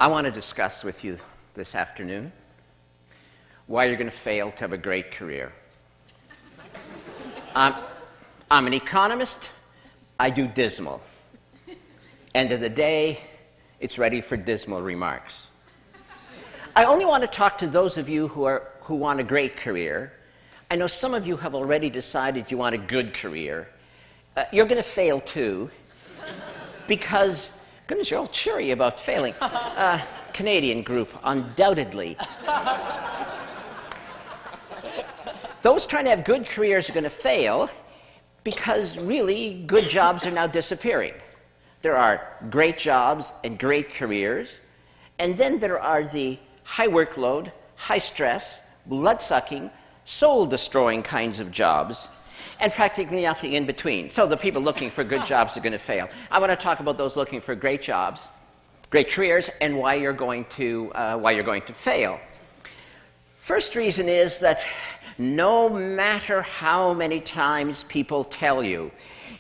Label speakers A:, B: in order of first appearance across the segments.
A: I want to discuss with you this afternoon why you're going to fail to have a great career. I'm an economist. I do dismal. End of the day, it's ready for dismal remarks. I only want to talk to those of you who want a great career. I know some of you have already decided you want a good career. You're going to fail too, because, goodness, you're all cheery about failing. Canadian group, undoubtedly. Those trying to have good careers are going to fail because really good jobs are now disappearing. There are great jobs and great careers, and then there are the high workload, high stress, blood-sucking, soul-destroying kinds of jobs, and practically nothing in between. So the people looking for good jobs are going to fail. I want to talk about those looking for great jobs, great careers, and why you're going to fail. First reason is that no matter how many times people tell you,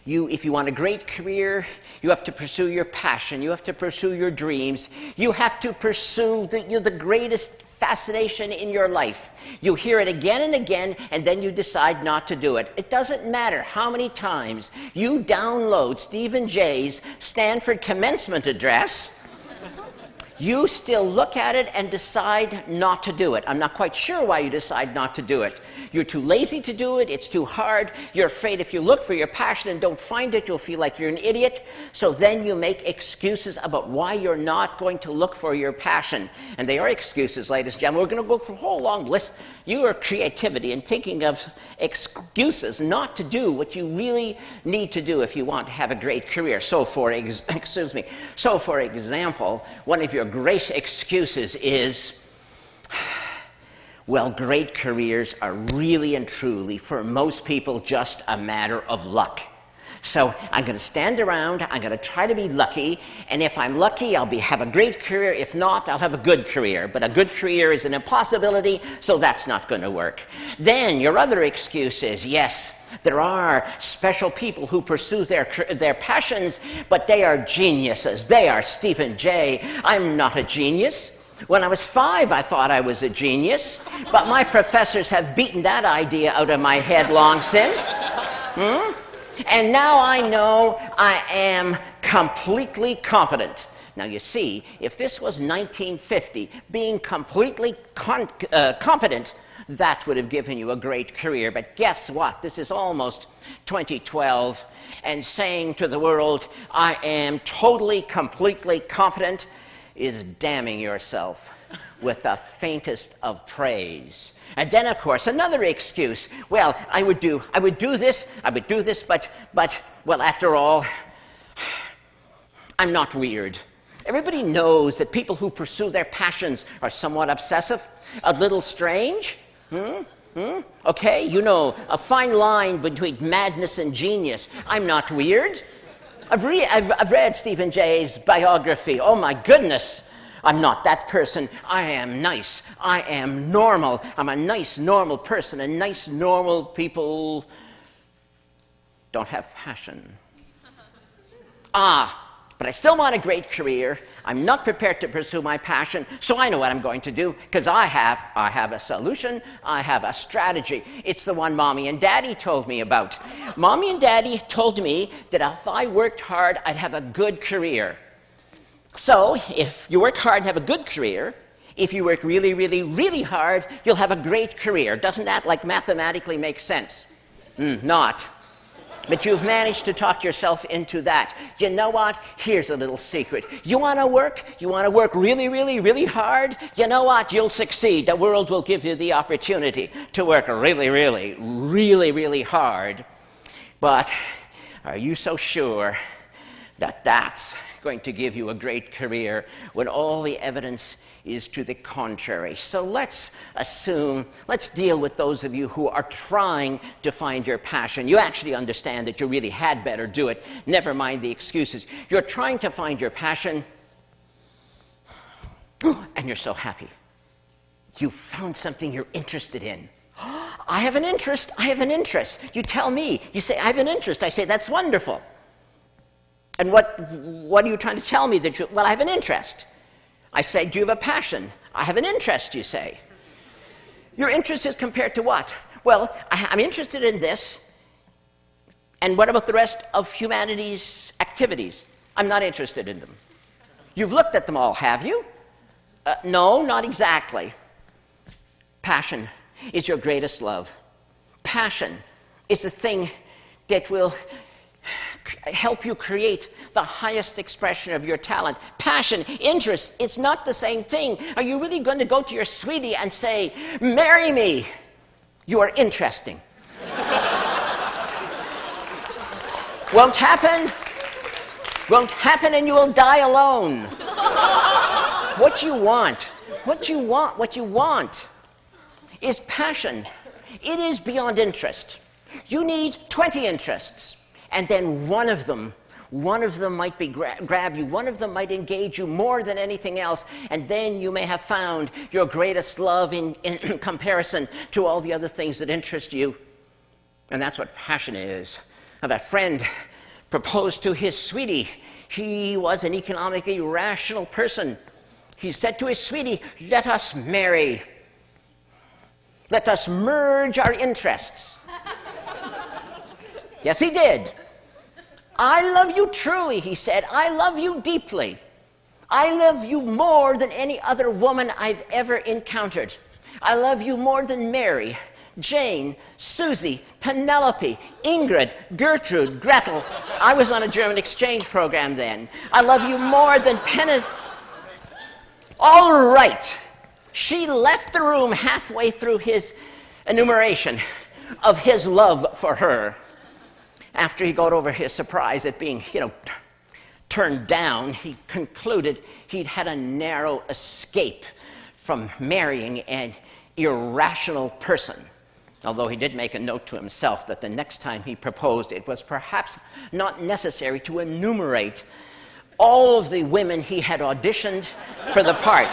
A: if you want a great career, you have to pursue your passion, you have to pursue your dreams, you have to pursue the greatest fascination in your life. You hear it again and again, and then you decide not to do it. It doesn't matter how many times you download Stephen Jay's Stanford commencement address, you still look at it and decide not to do it. I'm not quite sure why you decide not to do it. You're too lazy to do it, it's too hard, you're afraid if you look for your passion and don't find it, you'll feel like you're an idiot. So then you make excuses about why you're not going to look for your passion. And they are excuses, ladies and gentlemen. We're going to go through a whole long list. Your creativity and thinking of excuses not to do what you really need to do if you want to have a great career. So for example, one of your great excuses is, well, great careers are really and truly, for most people, just a matter of luck. So I'm going to stand around, I'm going to try to be lucky, and if I'm lucky, I'll have a great career. If not, I'll have a good career. But a good career is an impossibility, so that's not going to work. Then your other excuse is, yes, there are special people who pursue their passions, but they are geniuses. They are Stephen Jay. I'm not a genius. When I was 5, I thought I was a genius, but my professors have beaten that idea out of my head long since. And now I know I am completely competent. Now you see, if this was 1950, being completely competent, that would have given you a great career. But guess what? This is almost 2012, and saying to the world, I am totally, completely competent, is damning yourself with the faintest of praise. And then, of course, another excuse. Well, I would do this, but, well, after all, I'm not weird. Everybody knows that people who pursue their passions are somewhat obsessive, a little strange. Okay, you know, a fine line between madness and genius. I'm not weird. I've read Stephen Jay's biography. Oh, my goodness. I'm not that person. I am nice. I am normal. I'm a nice, normal person. And nice, normal people don't have passion. But I still want a great career. I'm not prepared to pursue my passion, so I know what I'm going to do, because I have a solution. I have a strategy. It's the one Mommy and Daddy told me about. Mommy and Daddy told me that if I worked hard, I'd have a good career. So if you work hard and have a good career, if you work really, really, really hard, you'll have a great career. Doesn't that, like, mathematically make sense? Not. But you've managed to talk yourself into that. You know what? Here's a little secret. You want to work really, really, really hard? You know what? You'll succeed. The world will give you the opportunity to work really, really, really, really hard. But are you so sure that that's going to give you a great career when all the evidence is to the contrary? So let's deal with those of you who are trying to find your passion. You actually understand that you really had better do it. Never mind the excuses. You're trying to find your passion, and you're so happy. You found something you're interested in. I have an interest. You tell me. You say, I have an interest. I say, that's wonderful. And what are you trying to tell me? Well, I have an interest. I say, do you have a passion? I have an interest, you say. Your interest is compared to what? Well, I'm interested in this. And what about the rest of humanity's activities? I'm not interested in them. You've looked at them all, have you? No, not exactly. Passion is your greatest love. Passion is the thing that will help you create the highest expression of your talent. Passion, interest, it's not the same thing. Are you really going to go to your sweetie and say, marry me? You are interesting. Won't happen. Won't happen, and you will die alone. What you want is passion. It is beyond interest. You need 20 interests, and then one of them might be grab you, one of them might engage you more than anything else, and then you may have found your greatest love in comparison to all the other things that interest you. And that's what passion is. I have a friend proposed to his sweetie. He was an economically rational person. He said to his sweetie, let us marry. Let us merge our interests. Yes, he did. I love you truly, he said. I love you deeply. I love you more than any other woman I've ever encountered. I love you more than Mary, Jane, Susie, Penelope, Ingrid, Gertrude, Gretel. I was on a German exchange program then. I love you more than All right. She left the room halfway through his enumeration of his love for her. After he got over his surprise at being, turned down, he concluded he'd had a narrow escape from marrying an irrational person. Although he did make a note to himself that the next time he proposed, it was perhaps not necessary to enumerate all of the women he had auditioned for the part.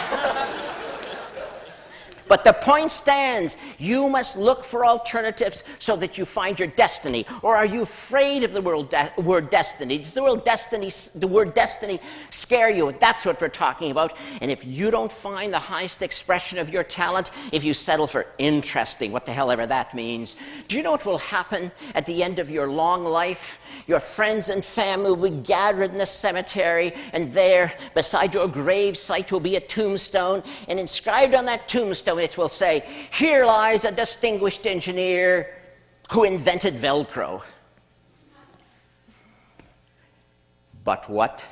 A: But the point stands. You must look for alternatives so that you find your destiny. Or are you afraid of the word destiny? Does the word destiny scare you? That's what we're talking about. And if you don't find the highest expression of your talent, if you settle for interesting, what the hell ever that means, do you know what will happen at the end of your long life? Your friends and family will be gathered in the cemetery, and there, beside your grave site, will be a tombstone, and inscribed on that tombstone it will say, "Here lies a distinguished engineer who invented Velcro." But what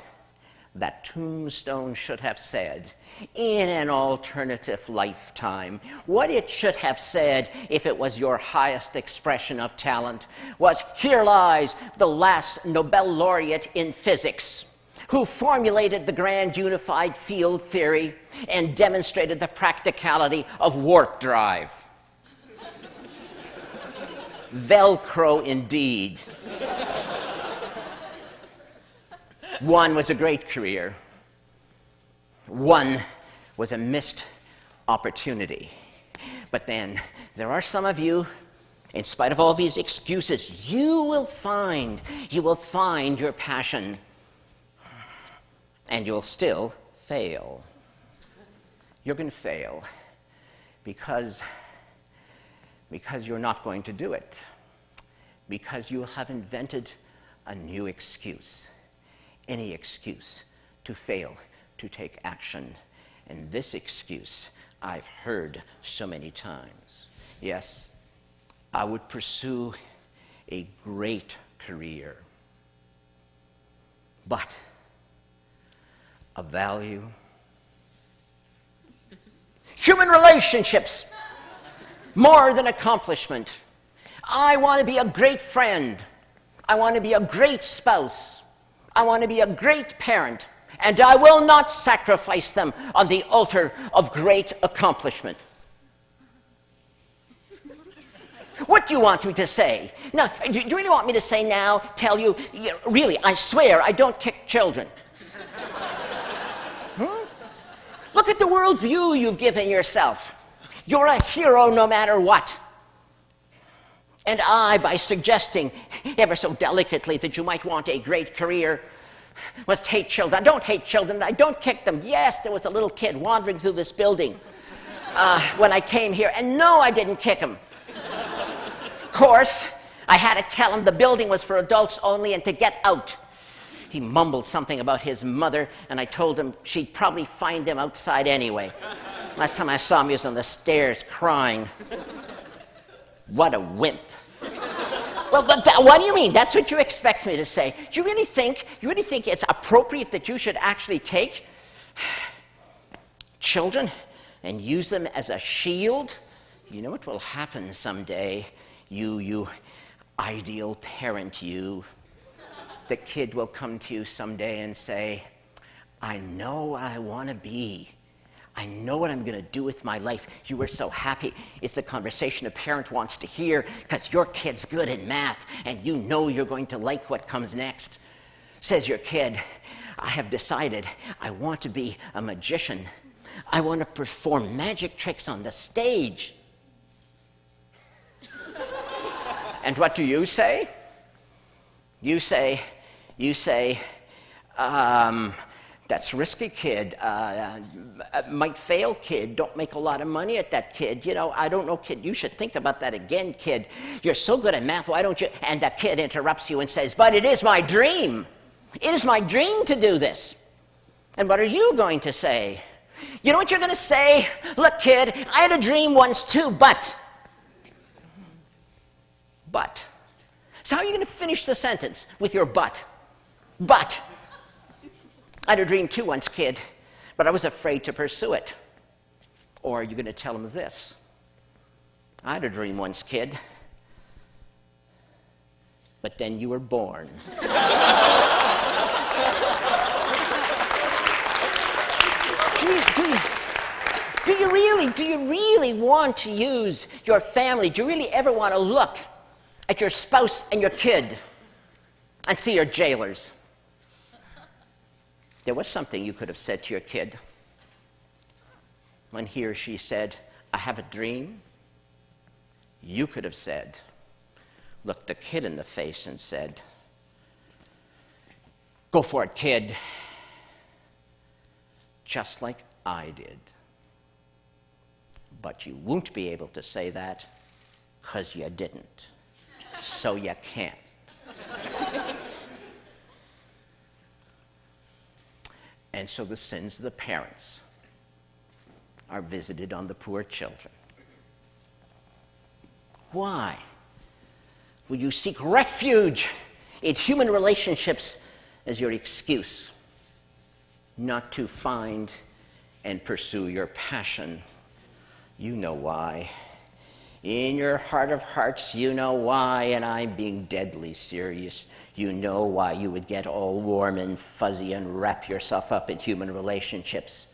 A: that tombstone should have said in an alternative lifetime, what it should have said if it was your highest expression of talent, was, "Here lies the last Nobel laureate in physics, who formulated the grand unified field theory and demonstrated the practicality of warp drive." Velcro indeed. One was a great career. One was a missed opportunity. But then there are some of you, in spite of all these excuses, you will find your passion, and you'll still fail. You're going to fail because you're not going to do it, because you have invented a new excuse. Any excuse to fail to take action. And this excuse I've heard so many times. Yes, I would pursue a great career, but of value. Human relationships, more than accomplishment. I want to be a great friend. I want to be a great spouse. I want to be a great parent, and I will not sacrifice them on the altar of great accomplishment. What do you want me to say? Now, do you really want me to say now, tell you, really, I swear I don't kick children? Look at the worldview you've given yourself. You're a hero no matter what. And I, by suggesting ever so delicately that you might want a great career, must hate children. I don't hate children. I don't kick them. Yes, there was a little kid wandering through this building when I came here, and no, I didn't kick him. Of course, I had to tell him the building was for adults only and to get out. He mumbled something about his mother, and I told him she'd probably find him outside anyway. Last time I saw him, he was on the stairs crying. What a wimp. Well, but what do you mean? That's what you expect me to say. Do you really think it's appropriate that you should actually take children and use them as a shield? You know what will happen someday, you ideal parent, you. The kid will come to you someday and say, I know what I want to be. I know what I'm going to do with my life. You were so happy. It's the conversation a parent wants to hear because your kid's good in math and you know you're going to like what comes next. Says your kid, I have decided I want to be a magician. I want to perform magic tricks on the stage. And what do you say? You say, that's risky, kid. Might fail, kid. Don't make a lot of money at that, kid. You know, I don't know, kid. You should think about that again, kid. You're so good at math, why don't you? And that kid interrupts you and says, but it is my dream. It is my dream to do this. And what are you going to say? You know what you're going to say? Look, kid, I had a dream once too, but. So how are you going to finish the sentence with your but? But. I had a dream too once, kid, but I was afraid to pursue it. Or are you going to tell him this? I had a dream once, kid, but then you were born. Do you really want to use your family? Do you really ever want to look at your spouse and your kid and see your jailers? There was something you could have said to your kid when he or she said, I have a dream. You could have said, looked the kid in the face and said, go for it, kid. Just like I did. But you won't be able to say that because you didn't. So you can't. And so the sins of the parents are visited on the poor children. Why would you seek refuge in human relationships as your excuse not to find and pursue your passion? You know why. In your heart of hearts, you know why, and I'm being deadly serious. You know why you would get all warm and fuzzy and wrap yourself up in human relationships.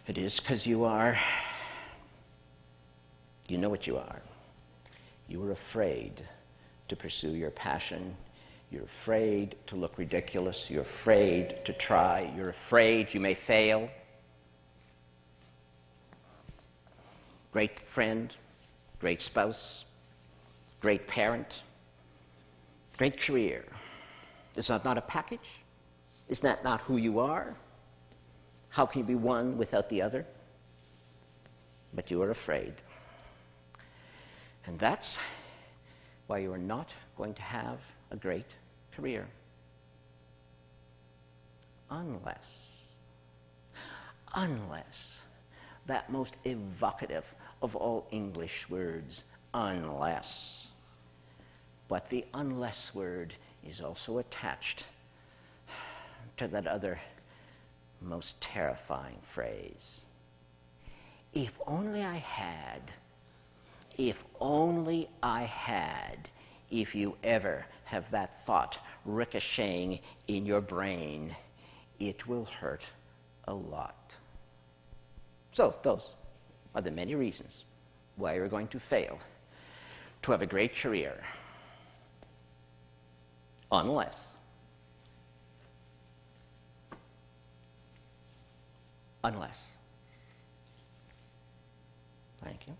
A: It is because you are. You know what you are. You are afraid to pursue your passion. You're afraid to look ridiculous. You're afraid to try. You're afraid you may fail. Great friend, great spouse, great parent, great career. Is that not a package? Is that not who you are? How can you be one without the other? But you are afraid. And that's why you are not going to have a great career. Unless that most evocative of all English words, unless. But the unless word is also attached to that other most terrifying phrase. If only I had, if only I had, if you ever have that thought ricocheting in your brain, it will hurt a lot. So those are the many reasons why you're going to fail to have a great career. Unless Thank you.